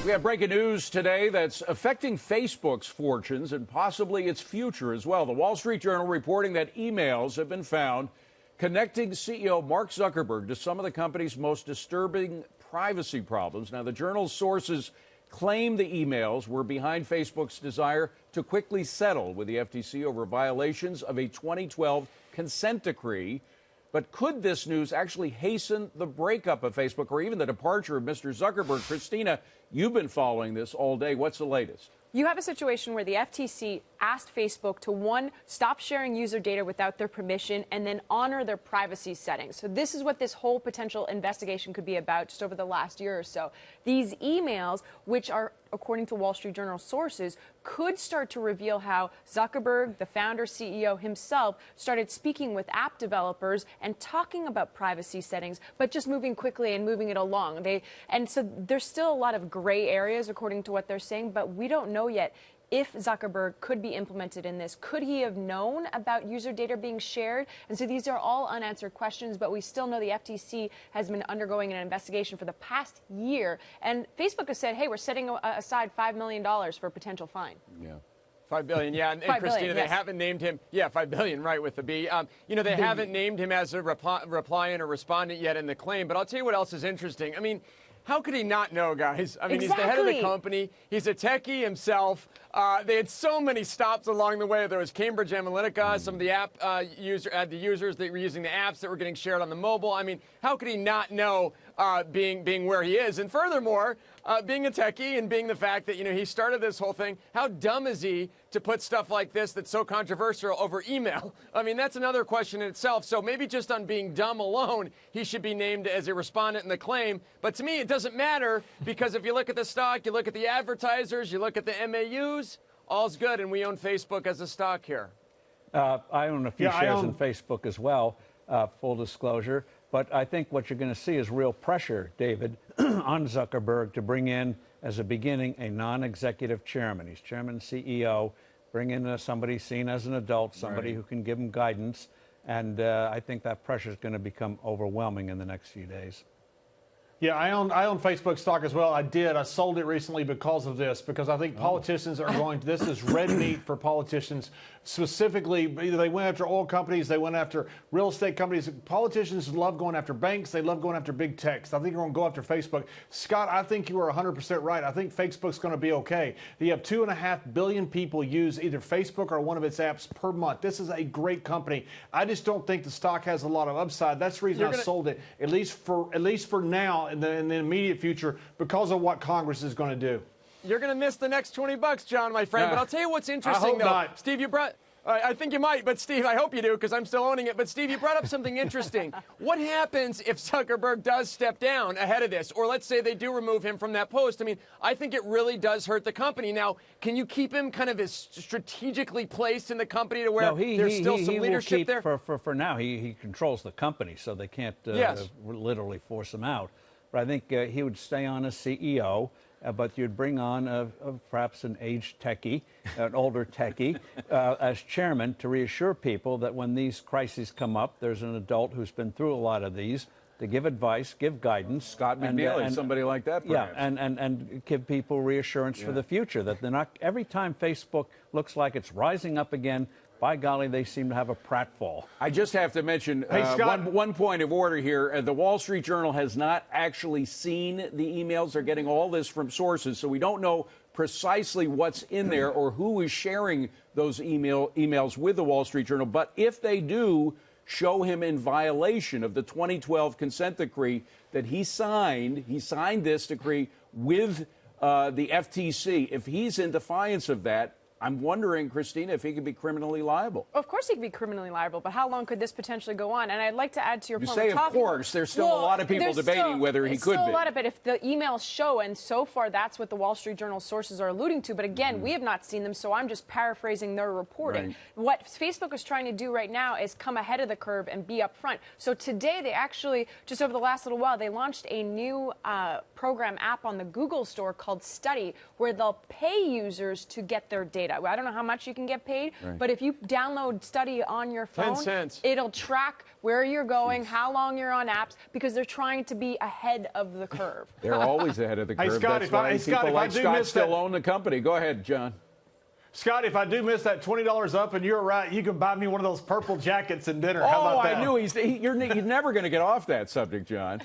We have breaking news today that's affecting Facebook's fortunes and possibly its future as well. The Wall Street Journal reporting that emails have been found connecting CEO Mark Zuckerberg to some of the company's most disturbing privacy problems. Now, the Journal's sources claim the emails were behind Facebook's desire to quickly settle with the FTC over violations of a 2012 consent decree. But could this news actually hasten the breakup of Facebook or even the departure of Mr. Zuckerberg? Christina, you've been following this all day. What's the latest? You have a situation where the FTC asked Facebook to, one, stop sharing user data without their permission and then honor their privacy settings. So this is what this whole potential investigation could be about just over the last year or so. These emails, which are, according to Wall Street Journal sources, could start to reveal how Zuckerberg, the founder CEO himself, started speaking with app developers and talking about privacy settings, but just moving quickly and moving it along. And so there's still a lot of gray areas, according to what they're saying, but we don't know yet if Zuckerberg could be implemented in this. Could he have known about user data being shared? And so these are all unanswered questions, but we still know the FTC has been undergoing an investigation for the past year. And Facebook has said, hey, we're setting aside $5 million for a potential fine. Yeah. $5 billion, yeah. And Christina, they haven't named him. Yeah, $5 billion, right, with the B. They haven't named him as a replying or respondent yet in the claim. But I'll tell you what else is interesting. I mean, how could he not know, guys? I mean, He's the head of the company. He's a techie himself. They had so many stops along the way. There was Cambridge Analytica, some of the the users that were using the apps that were getting shared on the mobile. I mean, how could he not know being where he is? And furthermore, being a techie and being the fact that, he started this whole thing, how dumb is he to put stuff like this that's so controversial over email? I mean, that's another question in itself. So maybe just on being dumb alone, he should be named as a respondent in the claim. But to me, it doesn't matter because if you look at the stock, you look at the advertisers, you look at the MAUs, all's good, and we own Facebook as a stock here. I own a few shares in Facebook as well, full disclosure. But I think what you're going to see is real pressure, David, on Zuckerberg to bring in, as a beginning, a non-executive chairman. He's chairman and CEO. Bring in somebody seen as an adult, somebody who can give him guidance. And I think that pressure is going to become overwhelming in the next few days. Yeah, I own Facebook stock as well. I sold it recently because of this, because I think politicians are going to, this is red meat for politicians. Specifically, they went after oil companies, they went after real estate companies. Politicians love going after banks, they love going after big techs. I think you're going to go after Facebook. Scott, I think you are 100% right. I think Facebook's going to be okay. You have 2.5 billion people use either Facebook or one of its apps per month. This is a great company. I just don't think the stock has a lot of upside. That's the reason I sold it, at least for now. In the immediate future, because of what Congress is going to do. You're going to miss the next $20, John, my friend. But I'll tell you what's interesting, I hope though. Not. Steve, you brought... I think you might, but Steve, I hope you do, because I'm still owning it. But Steve, you brought up something interesting. What happens if Zuckerberg does step down ahead of this? Or let's say they do remove him from that post. I mean, I think it really does hurt the company. Now, can you keep him kind of as strategically placed in the company to where there's still some leadership there? For now, he controls the company, so they can't literally force him out. But I think he would stay on as CEO. But you'd bring on perhaps an aged techie, an older techie, as chairman to reassure people that when these crises come up, there's an adult who's been through a lot of these to give advice, give guidance. Scott McNeely, somebody like that, perhaps. Yeah, and give people reassurance for the future that they're not, every time Facebook looks like it's rising up again, by golly, they seem to have a pratfall. I just have to mention one point of order here. The Wall Street Journal has not actually seen the emails. They're getting all this from sources, so we don't know precisely what's in there or who is sharing those emails with the Wall Street Journal. But if they do show him in violation of the 2012 consent decree that he signed this decree with the FTC, if he's in defiance of that, I'm wondering, Christina, if he could be criminally liable. Of course he could be criminally liable, but how long could this potentially go on? And I'd like to add to your point. You say, of course, there's still a lot of people debating whether he could be. Still a lot of it if the emails show, and so far that's what the Wall Street Journal sources are alluding to. But again, we have not seen them, so I'm just paraphrasing their reporting. Right. What Facebook is trying to do right now is come ahead of the curve and be up front. So today they actually, just over the last little while, they launched a new program app on the Google store called Study, where they'll pay users to get their data. I don't know how much you can get paid, but if you download Study on your phone, 10 cents. It'll track where you're going, how long you're on apps, because they're trying to be ahead of the curve. They're always ahead of the curve. Hey, Scott, That's why people like Scott still own the company. Go ahead, John. Scott, if I do miss that $20 up and you're right, you can buy me one of those purple jackets and dinner. How about that? I knew you're never going to get off that subject, John.